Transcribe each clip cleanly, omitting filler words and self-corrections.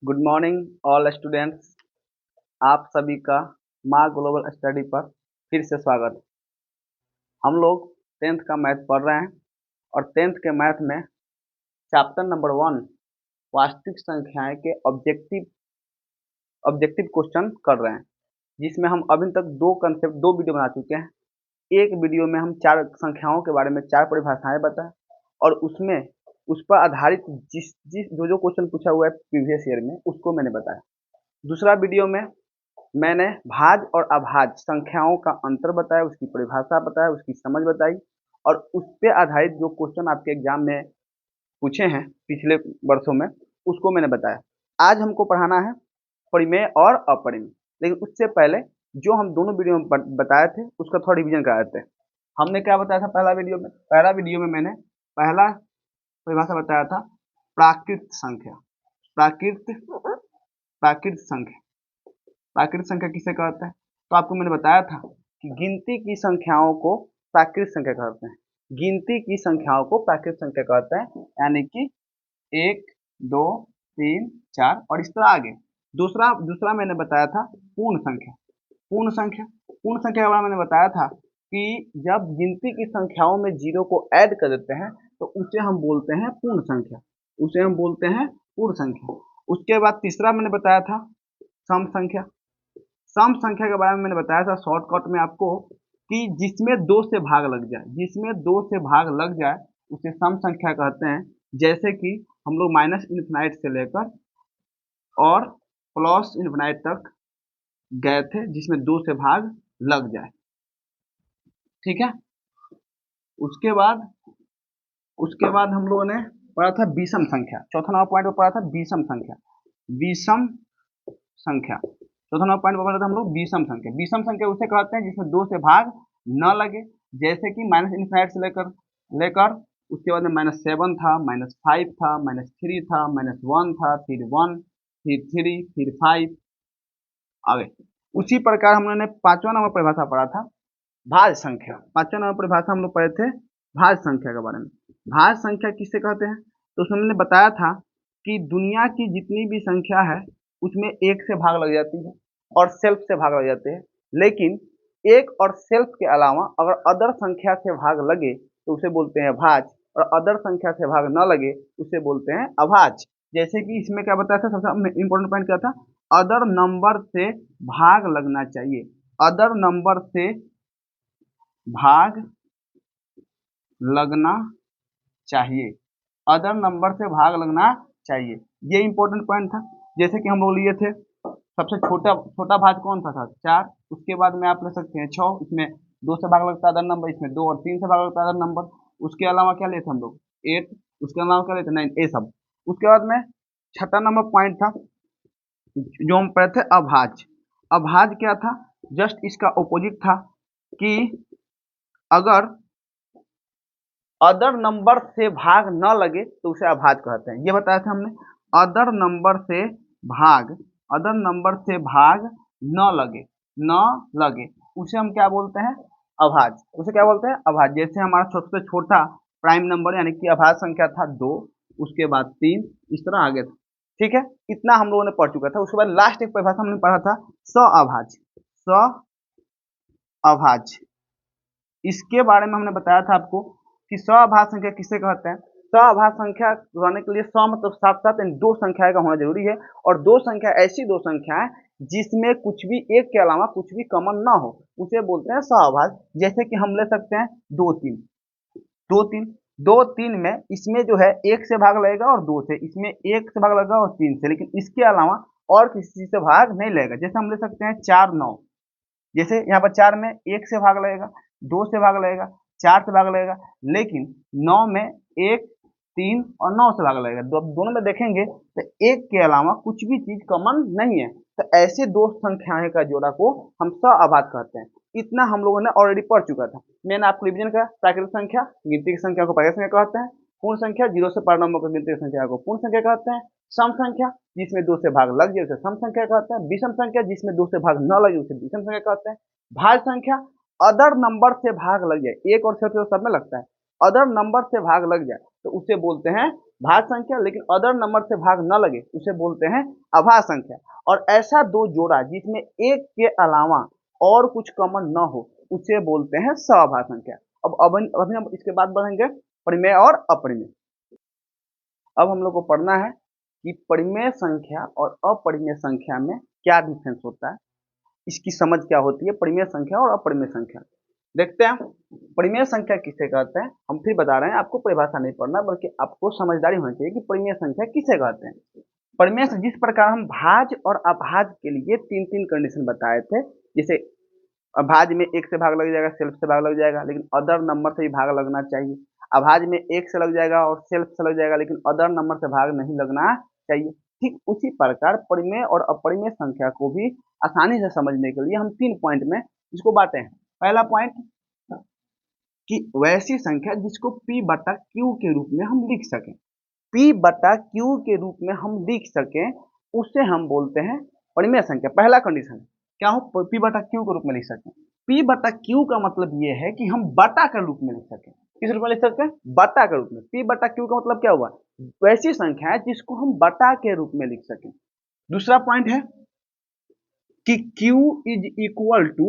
Good morning all students. आप सभी का माँ ग्लोबल स्टडी पर फिर से स्वागत है। हम लोग टेंथ का मैथ पढ़ रहे हैं और टेंथ के मैथ में चैप्टर नंबर 1 वास्तविक संख्याएं के ऑब्जेक्टिव ऑब्जेक्टिव क्वेश्चन कर रहे हैं, जिसमें हम अभी तक दो वीडियो बना चुके हैं। एक वीडियो में हम चार संख्याओं के बारे में चार परिभाषाएं बताएं और उसमें उस पर आधारित जिस जिस जो जो क्वेश्चन पूछा हुआ है प्रीवियस ईयर में उसको मैंने बताया। दूसरा वीडियो में मैंने भाज्य और अभाज्य संख्याओं का अंतर बताया, उसकी परिभाषा बताया, उसकी समझ बताई और उस पर आधारित जो क्वेश्चन आपके एग्जाम में पूछे हैं पिछले वर्षों में उसको मैंने बताया। आज हमको पढ़ाना है परिमेय और अपरिमेय, लेकिन उससे पहले जो हम दोनों वीडियो में बताए थे उसका थोड़ा रिवीजन करा देते हैं। हमने क्या बताया था पहला वीडियो में मैंने पहला परिभाषा बताया था प्राकृत संख्या। प्राकृत प्राकृत संख्या प्राकृत संख्या किसे कहते हैं? तो आपको मैंने बताया था कि गिनती की संख्याओं को प्राकृत संख्या कहते हैं। गिनती की संख्याओं को प्राकृत संख्या कहते हैं, यानी कि 1 2 3 4 और इस तरह आगे। दूसरा दूसरा मैंने बताया था पूर्ण संख्या। पूर्ण संख्या के बारे में मैंने बताया था कि जब गिनती की संख्याओं में जीरो को ऐड कर देते हैं तो उसे हम बोलते हैं पूर्ण संख्या। उसके बाद तीसरा मैंने बताया था सम संख्या। सम संख्या के बारे में मैंने बताया था शॉर्टकट में आपको कि जिसमें दो से भाग लग जाए उसे सम संख्या कहते हैं। जैसे कि हम लोग माइनस इन्फिनाइट से लेकर और प्लस इन्फिनाइट तक गए थे जिसमें दो से भाग लग जाए, ठीक है। उसके बाद हम लोगों ने पढ़ा था विषम संख्या। चौथा नंबर पॉइंट पर पढ़ा था विषम संख्या। विषम संख्या उसे कहते हैं जिसमें दो से भाग न लगे, जैसे कि माइनस इन्फिनाइट से लेकर उसके बाद में -7 था, -5 था, -3 था, -1 था, फिर 1, फिर 3, फिर 5 आगे। उसी प्रकार हम लोगों ने पांचवा नंबर परिभाषा पढ़ा था भाज्य संख्या। पांचवा नंबर परिभाषा हम लोग पढ़े थे भाज्य संख्या के बारे में। भाज्य संख्या किसे कहते हैं? तो उसमें मैंने बताया था कि दुनिया की जितनी भी संख्या है उसमें एक से भाग लग जाती है और सेल्फ से भाग लग जाते हैं, लेकिन एक और सेल्फ के अलावा अगर अदर संख्या से भाग लगे तो उसे बोलते हैं भाज्य, और अदर संख्या से भाग न लगे उसे बोलते हैं अभाज्य। जैसे कि इसमें क्या बताया था, सबसे इंपॉर्टेंट पॉइंट क्या था, अदर नंबर से भाग लगना चाहिए। अदर नंबर से भाग लगना चाहिए, अदर नंबर से भाग लगना चाहिए, ये इंपॉर्टेंट पॉइंट था। जैसे कि हम लोग लिए थे सबसे छोटा भाज्य कौन सा था 4, उसके बाद में आप ले सकते हैं 6, इसमें 2 से भाग लगता है अदर नंबर, इसमें 2 और 3 से भाग लगता है अदर नंबर। उसके अलावा क्या लेते हम लोग 8, उसके अलावा क्या लेते 9, ये सब। उसके बाद में छठा नंबर पॉइंट था जो हम पढ़े थे अभाज्य। अभाज्य क्या था? जस्ट इसका ऑपोजिट था कि अगर अदर नंबर से भाग न लगे तो उसे अभाज्य कहते हैं। ये बताया था हमने, अदर नंबर से भाग न लगे उसे हम क्या बोलते हैं? अभाज्य। जैसे हमारा सबसे छोटा प्राइम नंबर यानी कि अभाज्य संख्या था 2, उसके बाद 3, इस तरह आगे था, ठीक है। इतना हम लोगों ने पढ़ चुका था। उसके बाद लास्ट एक परिभाषा हमने पढ़ा था अभाज्य। इसके बारे में हमने बताया था आपको कि सअभाज्य संख्या किसे कहते हैं। सअभाज्य संख्या रहने के लिए स मतलब साथ साथ इन दो संख्या का होना जरूरी है, और दो संख्या ऐसी दो संख्या है जिसमें कुछ भी एक के अलावा कुछ भी कॉमन ना हो, उसे बोलते हैं सअभाज्य। जैसे कि हम ले सकते हैं 2 3 में इसमें जो है एक से भाग लगेगा और 2 से, इसमें एक से भाग लगेगा और 3 से, लेकिन इसके अलावा और किसी चीज से भाग नहीं लगेगा। जैसे हम ले सकते हैं 4 9, जैसे यहाँ पर 4 में एक से भाग लगेगा, 2 से भाग लगेगा, 4 से भाग लगेगा, लेकिन 9 में 1 3 और 9 से भाग लगेगा। दोनों में देखेंगे तो एक के अलावा कुछ भी चीज कॉमन नहीं है, तो ऐसे दो संख्याएं का जोड़ा को हम सअभाज्य कहते हैं। इतना हम लोगों ने ऑलरेडी पढ़ चुका था। मैंने आपको रिवीजन करा, प्राकृतिक संख्या गिनती की संख्या को प्राकृतिक संख्या कहते हैं, पूर्ण संख्या 0 से पर नंबर को गिनती की संख्या को पूर्ण संख्या कहते हैं, सम संख्या जिसमें 2 से भाग लग जाए उसे सम संख्या कहते हैं, विषम संख्या जिसमें 2 से भाग न लगे उसे विषम संख्या कहते हैं, भाज्य संख्या अदर नंबर से भाग लग जाए, एक और से सब में लगता है, अदर नंबर से भाग लग जाए तो उसे बोलते हैं भाज्य संख्या, लेकिन अदर नंबर से भाग न लगे उसे बोलते हैं अभाज्य संख्या। और ऐसा दो जोड़ा जिसमें एक के अलावा और कुछ कॉमन न हो उसे बोलते हैं सभाज्य संख्या। अब अभी हम इसके बाद बढ़ेंगे परिमेय और अपरिमेय। अब हम लोग को पढ़ना है कि परिमेय संख्या और अपरिमेय संख्या में क्या डिफरेंस होता है, इसकी समझ क्या होती है, परिमेय संख्या और अपरिमेय संख्या। देखते हैं परिमेय संख्या किसे कहते हैं। हम फिर बता रहे हैं, आपको परिभाषा नहीं पढ़ना बल्कि आपको समझदारी होनी चाहिए कि परिमेय संख्या किसे कहते हैं। परिमेय से जिस प्रकार हम भाज्य और अभाज्य के लिए तीन तीन कंडीशन बताए थे, जैसे भाज्य में एक से भाग लग जाएगा, सेल्फ से भाग लग जाएगा, लेकिन अदर नंबर से भी भाग लगना चाहिए। अभाज्य में एक से लग जाएगा और सेल्फ से लग जाएगा, लेकिन अदर नंबर से भाग नहीं लगना चाहिए। ठीक उसी प्रकार परिमेय और अपरिमेय संख्या को भी आसानी से समझने के लिए हम 3 पॉइंट में इसको बांटे हैं। पहला पॉइंट कि वैसी संख्या जिसको P बटा Q के रूप में हम लिख सकें, P बटा Q के रूप में हम लिख सकें उसे हम बोलते हैं परिमेय संख्या। पहला कंडीशन क्या हो, P बटा Q के रूप में लिख सकें। P बटा Q का मतलब ये है कि हम बटा के रूप में लिख सकें। किस रूप में लिख सकते हैं, बटा के रूप में। P बटा Q का मतलब क्या हुआ, वैसी संख्या है जिसको हम बटा के रूप में लिख सकें। दूसरा पॉइंट है कि Q is equal to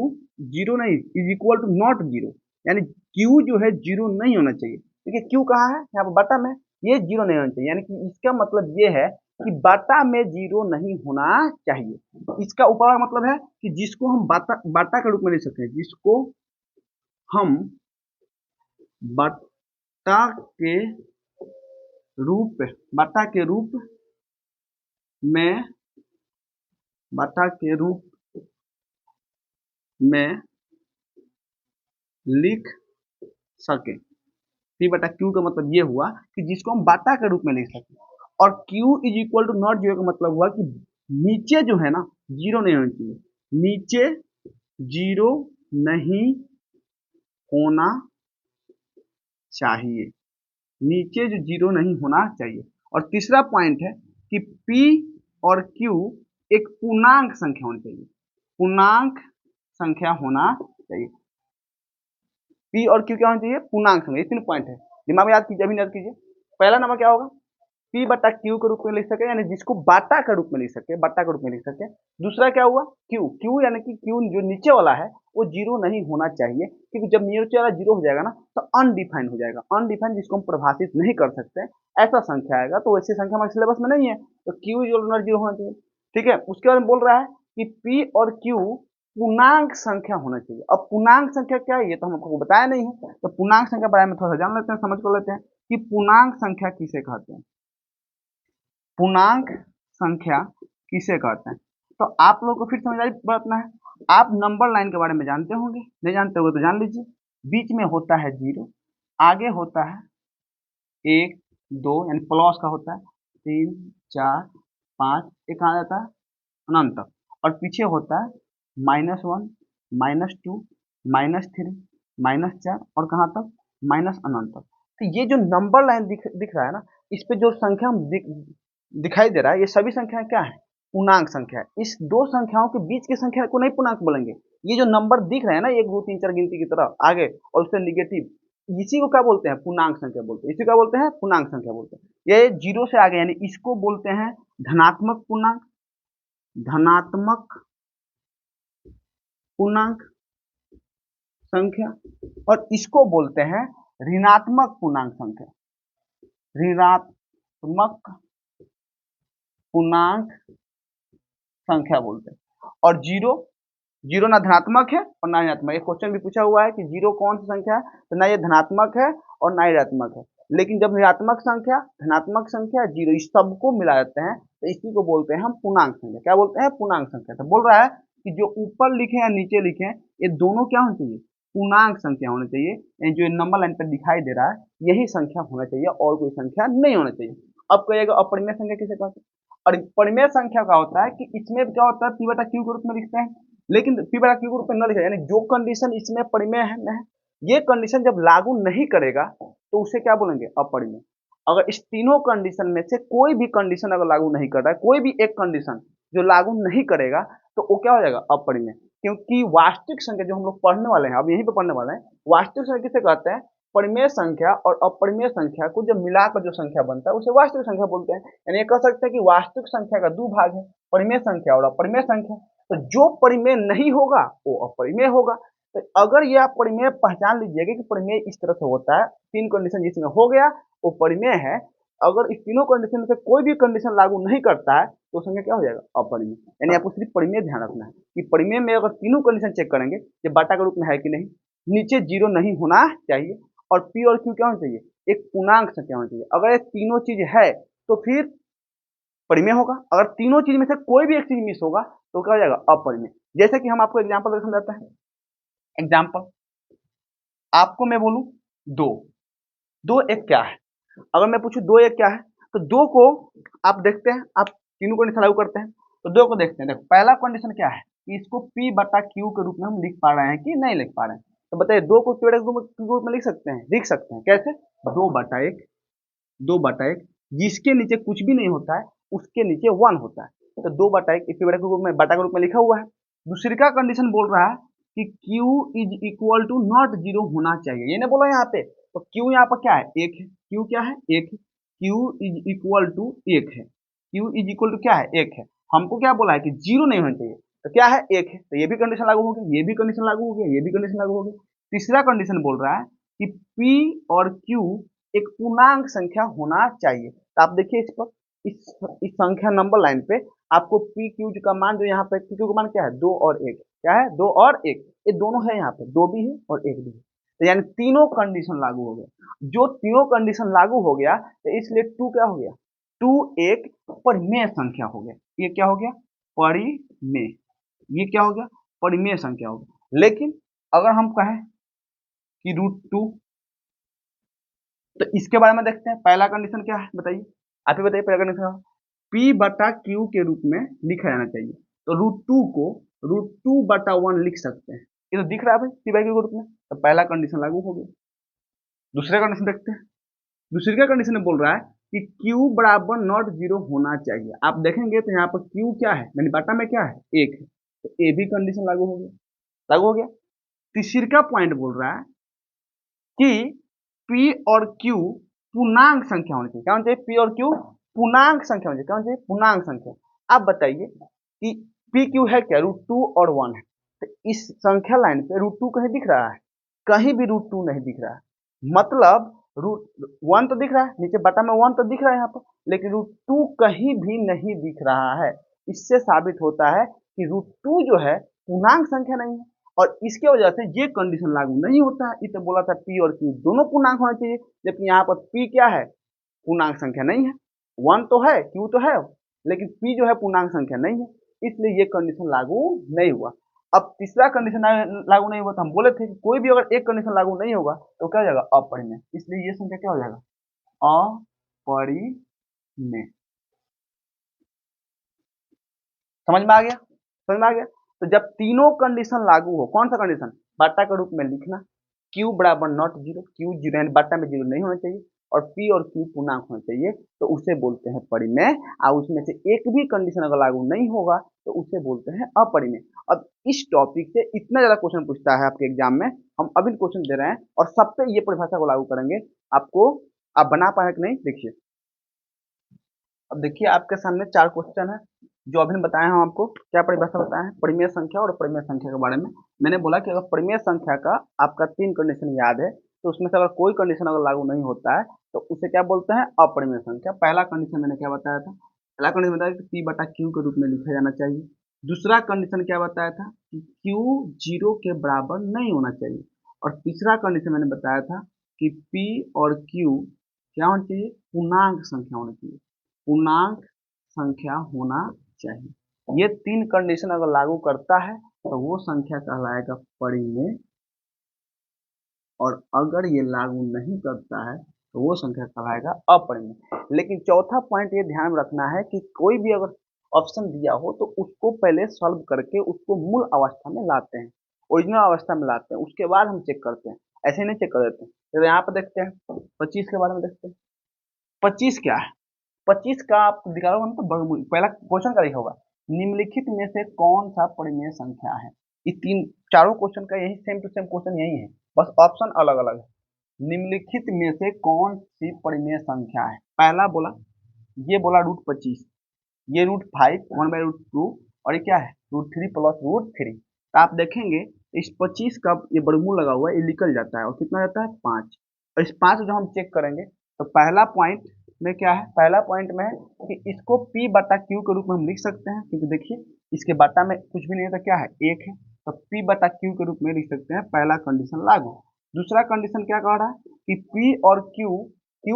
zero नहीं, is equal to not zero, यानी Q जो है जीरो नहीं होना चाहिए। देखिए Q कहाँ है, यहाँ पर बटा में, ये जीरो नहीं होना चाहिए, यानी कि इसका मतलब ये है कि बटा में जीरो नहीं होना चाहिए। इसका ऊपर का मतलब है कि जिसको हम बटा के रूप में लिख सकते हैं, जिसको हम बटा के रूप में लिख सके। P बटा Q का मतलब ये हुआ कि जिसको हम बटा के रूप में लिख सके। और Q is equal to not zero का मतलब हुआ कि नीचे जो है ना जीरो नहीं होना चाहिए, नीचे जीरो नहीं होना चाहिए, नीचे जो जीरो नहीं होना चाहिए। और तीसरा पॉइंट है कि P और Q एक पूर्णांक संख्या होनी चाहिए, पूर्णांक संख्या होना चाहिए। P और Q क्या होना चाहिए, पूर्णांक संख्या। ये तीन पॉइंट है, दिमाग में याद कीजिए, अभी याद कीजिए। पहला नंबर क्या होगा, P बटा Q के रूप में लिख सके, यानी जिसको बाटा के रूप में लिख सके, बटा के रूप में लिख सके। दूसरा क्या हुआ, Q यानी कि Q जो नीचे वाला है वो जीरो नहीं होना चाहिए, क्योंकि जब नीचे वाला जीरो हो जाएगा ना तो अनडिफाइन हो जाएगा। अनडिफाइन जिसको हम परिभाषित नहीं कर सकते, ऐसा संख्या आएगा, तो वैसी संख्या हमारे सिलेबस में नहीं है, तो Q जीरो होना चाहिए। ठीक है, उसके बाद बोल रहा है कि P और Q पूर्णांक संख्या होना चाहिए। अब पूर्णांक संख्या क्या है ये तो हम आपको बताया नहीं है, तो पूर्णांक संख्या के बारे में थोड़ा सा जान लेते हैं, समझ कर लेते हैं कि पूर्णांक संख्या किसे कहते हैं। पूर्णांक संख्या किसे कहते हैं, तो आप लोगों को फिर समझदारी बरतना है। आप नंबर लाइन के बारे में जानते होंगे, नहीं जानते होंगे तो जान लीजिए। बीच में होता है जीरो, आगे होता है एक दो यानी प्लस का होता है, 3 4 5, एक कहाँ जाता है अनंत तक, और पीछे होता है -1 -2 -3 -4 और कहाँ तक माइनस अनंत तक। तो ये जो नंबर लाइन दिख रहा है ना, इस पे जो संख्या हम दिखाई दे रहा है, ये सभी संख्याएं क्या है, पूर्णांक संख्या है। इस दो संख्याओं के बीच की संख्या को नहीं पूर्णांक बोलेंगे। ये जो नंबर दिख रहे हैं ना 1 2 3 4 गिनती की तरह आगे और उससे निगेटिव, इसी को क्या बोलते हैं, पूर्णांक संख्या बोलते हैं। इसी को क्या बोलते हैं, पूर्णांक संख्या बोलते हैं। ये जीरो से आगे यानी इसको बोलते हैं धनात्मक पूर्णांक, धनात्मक पूर्णांक संख्या, और इसको बोलते हैं ऋणात्मक पूर्णांक संख्या, ऋणात्मक पूर्णांक संख्या बोलते हैं। और जीरो ना धनात्मक है और ना ऋणात्मक। एक क्वेश्चन भी पूछा हुआ है कि जीरो कौन सी संख्या है, तो ना ये धनात्मक है और ना ऋणात्मक है। लेकिन जब ऋणात्मक संख्या, धनात्मक संख्या, जीरो इस सबको मिला देते हैं तो इसी को बोलते हैं हम पूर्णांक संख्या। क्या बोलते हैं, पूर्णांक संख्या। तो बोल रहा है कि जो ऊपर लिखे या नीचे लिखे ये दोनों क्या होने चाहिए, पूर्णांक संख्या होनी चाहिए। जो नंबर लाइन पर दिखाई दे रहा है यही संख्या होना चाहिए और कोई संख्या नहीं होना चाहिए। अब कहिएगा अपरिमेय संख्या किसे कहते हैं। और परिमेय संख्या का होता है कि इसमें क्या होता है, P बटा Q के रूप में लिखते हैं, लेकिन P बटा Q के रूप में न लिखा, यानी जो कंडीशन इसमें परिमेय है ये कंडीशन जब लागू नहीं करेगा तो उसे क्या बोलेंगे, अपरिमेय। अगर इस तीनों कंडीशन में से कोई भी कंडीशन अगर लागू नहीं कर रहा है, कोई भी एक कंडीशन जो लागू नहीं करेगा तो वो क्या हो जाएगा, अपरिमेय। क्योंकि वास्तविक संख्या जो हम लोग पढ़ने वाले हैं, अब यहीं पे पढ़ने वाले हैं, वास्तविक संख्या किसे कहते हैं, परिमेय संख्या और अपरिमेय संख्या को जब मिलाकर जो संख्या बनता है उसे वास्तविक संख्या बोलते हैं। यानी ये कह सकते हैं कि वास्तविक संख्या का दो भाग है, परिमेय संख्या और अपरिमेय संख्या। तो जो परिमेय नहीं होगा वो अपरिमेय होगा। तो अगर ये आप परिमेय पहचान लीजिएगा कि परिमेय इस तरह से होता है, तीन कंडीशन जिसमें हो गया वो परिमेय है। अगर इस तीनों कंडीशन में से कोई भी कंडीशन लागू नहीं करता है तो संख्या क्या हो जाएगा, अपरिमेय। यानी आपको सिर्फ परिमेय ध्यान रखना है कि परिमेय में अगर तीनों कंडीशन चेक करेंगे ये बाटा के रूप में है कि नहीं, नीचे जीरो नहीं होना चाहिए, और पी और क्यू क्या होना चाहिए, एक पूर्णांक संख्या होना चाहिए। अगर ये तीनों चीज है तो फिर परिमेय होगा। अगर तीनों चीज में से कोई भी एक चीज मिस होगा तो क्या हो जाएगा, अपरिमेय। जैसे कि हम आपको एग्जाम्पल समझाते हैं। एग्जाम्पल आपको मैं बोलूं दो, दो एक क्या है। अगर मैं पूछूं दो एक क्या है तो दो को आप देखते हैं, आप तीनों कंडीशन लागू करते हैं तो दो को देखते हैं। देखो पहला कंडीशन क्या है कि इसको P बटा Q के रूप में हम लिख पा रहे हैं कि नहीं लिख पा रहे हैं। तो बताइए दो को Q के रूप में लिख सकते हैं, लिख सकते हैं। कैसे, दो बटा एक, दो बटा एक जिसके नीचे कुछ भी नहीं होता है उसके नीचे वन होता है। तो दो बटा एक P बटा के रूप में, बटा के रूप में लिखा हुआ है। दूसरी का कंडीशन बोल रहा है कि Q is equal to not zero होना चाहिए, ये नहीं बोला यहाँ पे। तो Q यहाँ पर क्या है, एक है। Q क्या है, एक है। Q इज इक्वल टू एक है। Q इज इक्वल टू क्या है, एक है। हमको क्या बोला है कि जीरो नहीं होना चाहिए, तो क्या है, एक है। तो ये भी कंडीशन लागू हो गया, ये भी कंडीशन लागू हो गया, ये भी कंडीशन लागू हो गया। तीसरा कंडीशन बोल रहा है कि P और Q एक पूर्णांक संख्या होना चाहिए। तो आप देखिए इस पर, इस संख्या नंबर लाइन पे आपको पी क्यू का मान, जो यहाँ पे पी क्यू का मान क्या है, दो और एक। क्या है, दो और एक, ये दोनों है यहाँ पे, दो भी है और एक भी है। तो यानी तीनों कंडीशन लागू हो गया। जो तीनों कंडीशन लागू हो गया तो इसलिए टू क्या हो गया, टू एक परिमेय संख्या हो गया। ये क्या हो गया, परिमेय। ये क्या हो गया, परिमेय संख्या हो गया। लेकिन अगर हम कहें कि रूट टू, तो इसके बारे में देखते हैं। पहला कंडीशन क्या है बताइए, आप ही बताइए। पहला कंडीशन पी बटा क्यू के रूप में लिखा जाना चाहिए। तो रूट टू को रूट टू बटा वन लिख सकते हैं। ये तो दिख रहा है भाई पी बाई क्यू के रूप में। तो पहला कंडीशन लागू हो गया। दूसरा कंडीशन देखते हैं। दूसरी का कंडीशन में बोल रहा है कि क्यू बराबर नॉट जीरो होना चाहिए। आप देखेंगे तो यहाँ पर क्यू क्या है, यानी बटा में क्या है, एक है। तो ए भी कंडीशन लागू हो गया, लागू हो गया। तीसरा पॉइंट बोल रहा है कि P और Q पूर्णांक संख्या होनी चाहिए। क्या होना चाहिए, P और Q पूर्णांक संख्या होनी चाहिए। क्या होना चाहिए, पूर्णांक संख्या। आप बताइए कि P Q है क्या, रूट टू और वन है। तो इस संख्या लाइन पे रूट टू कहीं दिख रहा है, कहीं भी रूट टू नहीं दिख रहा है। मतलब रूट वन तो दिख रहा है, नीचे बटा में वन तो दिख रहा है यहाँ पर, लेकिन रूट टू कहीं भी नहीं दिख रहा है। इससे साबित होता है कि रूट टू जो है पूर्णांक संख्या नहीं है, और इसके वजह से ये कंडीशन लागू नहीं होता है। इसे बोला था P और Q दोनों पूर्णांक होना चाहिए, जबकि यहाँ पर P क्या है, पूर्णांक संख्या नहीं है। वन तो है, Q तो है, लेकिन P जो है पूर्णांक संख्या नहीं है, इसलिए ये कंडीशन लागू नहीं हुआ। अब तीसरा कंडीशन लागू नहीं हुआ तो हम बोले थे कि कोई भी अगर एक कंडीशन लागू नहीं होगा तो क्या हो जाएगा, अपरिमेय। इसलिए ये संख्या क्या हो जाएगा, अपरिमेय। समझ में आ गया, समझ में आ गया। तो जब तीनों कंडीशन लागू हो, कौन सा कंडीशन, बाटा के रूप में लिखना, Q बराबर नॉट जीरो, Q जीरो यानी बाटा में जीरो नहीं होना चाहिए, और P और Q पूर्णांक होना चाहिए, तो उसे बोलते हैं परिमेय। और उसमें से एक भी कंडीशन अगर लागू नहीं होगा तो उसे बोलते हैं अपरिमेय। अब इस टॉपिक से इतना ज्यादा क्वेश्चन पूछता है आपके एग्जाम में, हम अभी क्वेश्चन दे रहे हैं और सब पे ये परिभाषा को लागू करेंगे। आपको आप बना पाए कि नहीं देखिए। अब देखिए आपके सामने चार क्वेश्चन है जो अभी बताए हम आपको। क्या परिभाषा बताए हैं, परिमेय संख्या और परिमेय संख्या के बारे में। मैंने बोला कि अगर परिमेय संख्या का आपका तीन कंडीशन याद है तो उसमें से अगर कोई कंडीशन अगर लागू नहीं होता है तो उसे क्या बोलते हैं, अपरिमेय संख्या। पहला कंडीशन मैंने क्या बताया था, पहला कंडीशन बताया कि पी बटा क्यू के रूप में लिखा जाना चाहिए। दूसरा कंडीशन क्या बताया था कि क्यू जीरो के बराबर नहीं होना चाहिए। और तीसरा कंडीशन मैंने बताया था कि पी और क्यू क्या होना चाहिए, पूर्णांक संख्या होनी चाहिए, पूर्णांक संख्या होना चाहिए। ये तीन कंडीशन अगर लागू करता है तो वो संख्या कहलाएगा परिमेय, और अगर ये लागू नहीं करता है तो वो संख्या कहलाएगा अपरिमेय। लेकिन चौथा पॉइंट ये ध्यान में रखना है कि कोई भी अगर ऑप्शन दिया हो तो उसको पहले सॉल्व करके उसको मूल अवस्था में लाते हैं, ओरिजिनल अवस्था में लाते हैं, उसके बाद हम चेक करते हैं। ऐसे नहीं चेक कर देते हैं। तो यहाँ पर देखते हैं 25 के बारे में देखते हैं। 25 क्या है, 25 का आप दिखाओ हमको, पहला क्वेश्चन का लिखा होगा निम्नलिखित में से कौन सा परिमेय संख्या है। ये तीन चारों क्वेश्चन का यही सेम टू सेम क्वेश्चन यही है, बस ऑप्शन अलग अलग है। निम्नलिखित में से कौन सी परिमेय संख्या है? पहला बोला, ये बोला √25, ये √5, 1/√2, और ये क्या है √3 प्लस √3। तो आप देखेंगे इस 25 का ये वर्गमूल लगा हुआ है, ये निकल जाता है और कितना जाता है 5। और इस 5 जो हम चेक करेंगे तो पहला पॉइंट में क्या है, पहला पॉइंट में है कि इसको P/Q के रूप में हम लिख सकते हैं, क्योंकि देखिए इसके बटा में कुछ भी नहीं है तो क्या है 1 है, तो P/Q के रूप में लिख सकते हैं। पहला कंडीशन लागू। दूसरा कंडीशन क्या कह रहा है कि P और Q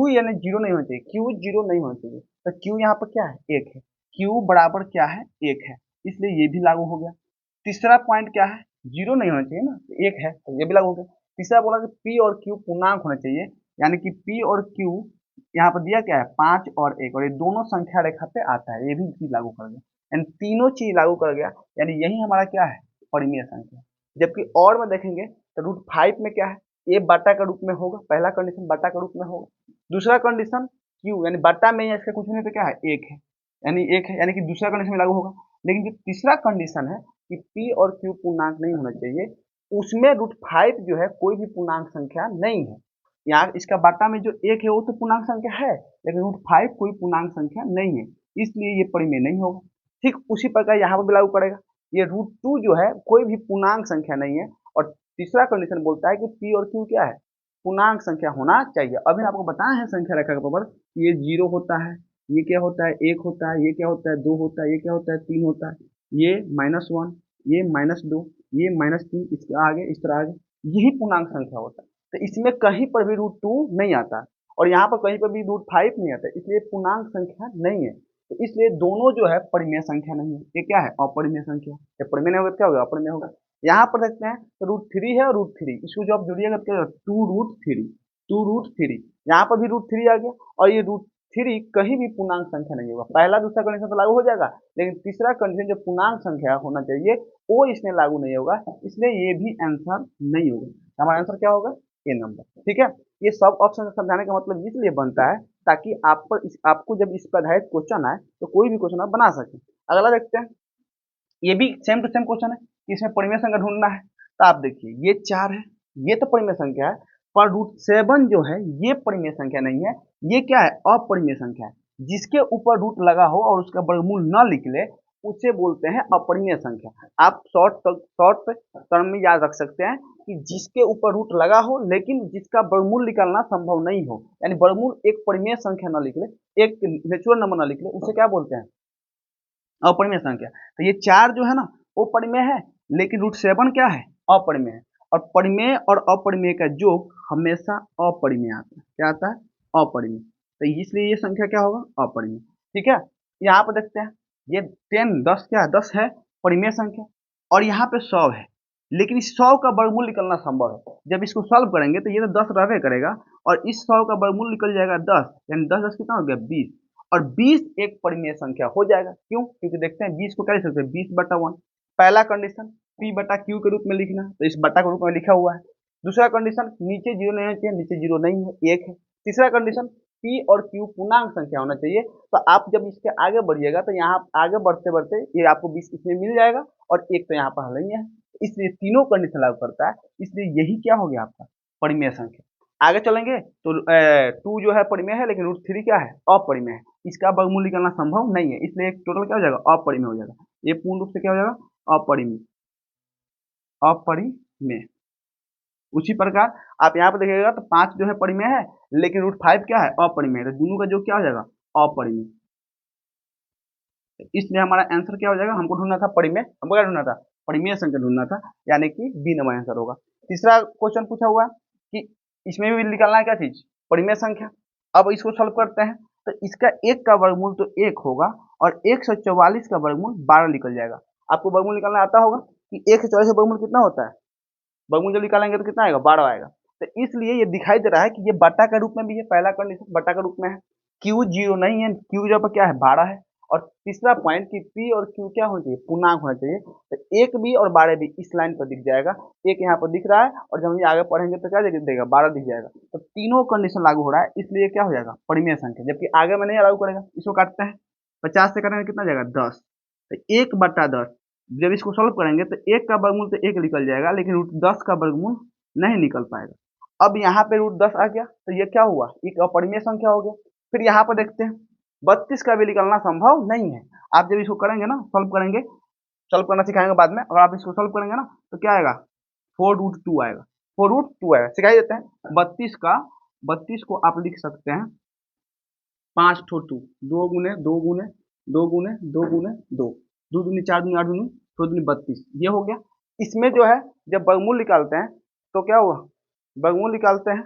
यानी जीरो नहीं होना चाहिए, Q जीरो नहीं होना चाहिए, तो Q यहाँ पर क्या है 1 है, Q बराबर क्या है 1 है, इसलिए ये भी लागू हो गया। तीसरा पॉइंट क्या है, जीरो नहीं होना चाहिए ना, 1 है तो ये भी लागू हो गया। तीसरा बोला कि P और Q पूर्णांक होना चाहिए, यानी कि P और Q यहाँ पर दिया क्या है 5 और 1, और ये दोनों संख्या रेखा पे आता है, ये भी चीज लागू कर गया, यानी तीनों चीज लागू कर गया, यानी यही हमारा क्या है परिमेय संख्या। जबकि और में देखेंगे तो √5 में क्या है, ये बटा के रूप में होगा, पहला कंडीशन बटा के रूप में होगा। दूसरा कंडीशन Q यानी बटा में या इसका कुछ नहीं तो क्या है 1 है, यानी 1 है, यानी कि दूसरा कंडीशन में लागू होगा। लेकिन जो तीसरा कंडीशन है कि P और Q पूर्णांक नहीं होना चाहिए, उसमें √5 जो है कोई भी पूर्णांक संख्या नहीं है। यहाँ इसका बाटा में जो 1 है वो तो पूर्णांक संख्या है, लेकिन √5 कोई पूर्णांक संख्या नहीं है, इसलिए ये परिमेय नहीं होगा। ठीक उसी प्रकार यहाँ पर भी लागू करेगा, ये √2 जो है कोई भी पूर्णांक संख्या नहीं है, और तीसरा कंडीशन बोलता है कि P और Q क्या है पूर्णांक संख्या होना चाहिए। अभी आपको बताया है संख्या रेखा का पावर, ये 0 होता है, ये क्या होता है 1 होता है, ये क्या होता है 2 होता है, ये क्या होता है 3 होता है, ये -1, ये -2, ये -3, इसके आगे इस तरह आगे, यही पूर्णांक संख्या होता है। तो इसमें कहीं पर भी √2 नहीं आता, और यहाँ पर कहीं पर भी √5 नहीं आता, इसलिए पूर्णांक संख्या नहीं है। तो इसलिए दोनों जो है परिमेय संख्या नहीं है, ये क्या है अपरिमेय संख्या। जब परिमेय नहीं होगा क्या होगा अपरिमेय होगा। यहाँ पर देखते हैं तो √3 है और √3, इसको जो आप जोड़िएगा क्या होगा 2√3, 2√3, यहाँ पर भी √3 आ गया, और ये √3 कहीं भी पूर्णांक संख्या नहीं होगा। पहला दूसरा कंडीशन तो लागू हो जाएगा, लेकिन तीसरा कंडीशन जो पूर्णांक संख्या होना चाहिए वो इसमें लागू नहीं होगा, इसलिए ये भी आंसर नहीं होगा। हमारा आंसर क्या होगा ए नंबर। ठीक है, ये सब ऑप्शन समझाने का मतलब इसलिए बनता है ताकि आपको जब इस पर आधारित क्वेश्चन आए तो कोई भी क्वेश्चन आप बना सकें। अगला देखते हैं, ये भी सेम टू सेम क्वेश्चन है कि इसमें परिमेय संख्या ढूंढना है। तो आप देखिए ये 4 है, ये तो परिमेय संख्या है, पर √7 जो है ये परिमेय संख्या नहीं है, ये क्या है अपरिमेय संख्या है। जिसके ऊपर रूट लगा हो और उसका वर्गमूल न निकले उसे बोलते हैं अपरिमेय संख्या। आप शॉर्ट टर्म में याद रख सकते हैं कि जिसके ऊपर रूट लगा हो लेकिन जिसका वर्गमूल निकालना संभव नहीं हो, यानी वर्गमूल एक परिमेय संख्या न निकले, एक नेचुरल नंबर न निकले, उसे क्या बोलते हैं अपरिमेय संख्या। तो ये 4 जो है ना वो परिमेय है, लेकिन √7 क्या है अपरिमेय है, और परिमेय और अपरिमेय का योग हमेशा अपरिमेय आता है। क्या आता है अपरिमेय, तो इसलिए ये संख्या क्या होगा अपरिमेय। ठीक है, यहाँ पर देखते हैं ये 10 क्या है 10 है परिमेय संख्या, और यहाँ पे 100 है, लेकिन इस 100 का वर्गमूल निकलना संभव है। जब इसको सॉल्व करेंगे तो ये तो 10 रहबे करेगा, और इस 100 का वर्गमूल निकल जाएगा 10, यानी 10 10 कितना हो गया 20, और 20 एक परिमेय संख्या हो जाएगा। क्यों, क्योंकि देखते हैं 20 को क्या लिख सकते हैं 20/1। पहला कंडीशन P/Q के रूप में लिखना, तो इस बटा के रूप में लिखा हुआ है। दूसरा कंडीशन नीचे जीरो नहीं होना चाहिए, नीचे जीरो नहीं है 1 है। तीसरा कंडीशन P और Q पूर्णांक संख्या होना चाहिए। तो आप जब इसके आगे बढ़िएगा तो यहाँ आगे बढ़ते बढ़ते ये आपको 20 इसमें मिल जाएगा, और एक तो यहाँ पर हल नहीं है, इसलिए तीनों कंडीशन लागू करता है, इसलिए यही क्या हो गया आपका परिमेय संख्या। आगे चलेंगे तो 2 जो है परिमेय है, लेकिन √3 क्या है अपरिमेय है, इसका वर्गमूल निकालना संभव नहीं है, इसलिए टोटल क्या हो जाएगा अपरिमेय हो जाएगा। ये पूर्ण रूप से क्या हो जाएगा अपरिमेय, अपरिमेय। उसी प्रकार आप यहाँ पे देखिएगा तो 5 जो है परिमेय है, लेकिन √5 क्या है अपरिमेय, तो दोनों का जो क्या हो जाएगा अपरिमेय। इसलिए हमारा आंसर क्या हो जाएगा, हमको ढूंढना था परिमेय, हमको क्या ढूंढना था परिमेय संख्या ढूंढना था, यानी कि बी नंबर आंसर होगा। तीसरा क्वेश्चन पूछा हुआ कि इसमें भी निकालना है क्या चीज परिमेय संख्या। अब इसको सॉल्व करते हैं, तो इसका 1 का वर्गमूल तो 1 होगा, और 144 का वर्गमूल 12 निकल जाएगा। आपको वर्गमूल निकालना आता होगा कि 144 का वर्गमूल कितना होता है, वर्गमूल जब निकालेंगे तो कितना आएगा 12 आएगा। तो इसलिए ये दिखाई दे रहा है कि ये बटा के रूप में भी है, पहला कंडीशन बटा के रूप में है। Q जीरो नहीं है, Q जब क्या है 12 है। और तीसरा पॉइंट कि P और Q क्या होना चाहिए पूर्णांक होना चाहिए, तो 1 भी और 12 भी इस लाइन पर दिख जाएगा, एक यहाँ पर दिख रहा है, और जब हम ये आगे पढ़ेंगे तो क्या देगा 12 दिख जाएगा। तो तीनों कंडीशन लागू हो रहा है, इसलिए क्या हो जाएगा परिमेय संख्या, जबकि आगे में नहीं लागू करेगा। इसको काटते हैं 50 से करेंगे कितना जाएगा 10, तो 1/10। जब इसको सॉल्व करेंगे तो 1 का वर्गमूल तो 1 निकल जाएगा, लेकिन √10 का वर्गमूल नहीं निकल पाएगा। अब यहाँ पे रूट 10 आ गया, तो ये क्या हुआ, एक अपरिमेय संख्या हो गया। फिर यहाँ पर देखते हैं 32 का भी निकलना संभव नहीं है। आप जब इसको करेंगे ना, सॉल्व करेंगे, सॉल्व करना सिखाएंगे बाद में, अगर आप इसको सॉल्व करेंगे ना तो क्या आएगा, 4√2 आएगा, 4√2 आएगा। सिखाई देते हैं 32 को आप लिख सकते हैं 5 ठो 2, 2 गुने 2 गुने 2 गुने 2 गुने 2, 2 दूनी 4 दूनी 8 दूनी 2 दूनी 32, ये हो गया। इसमें जो है जब वर्गमूल निकालते हैं तो क्या हुआ, वर्गमूल निकालते हैं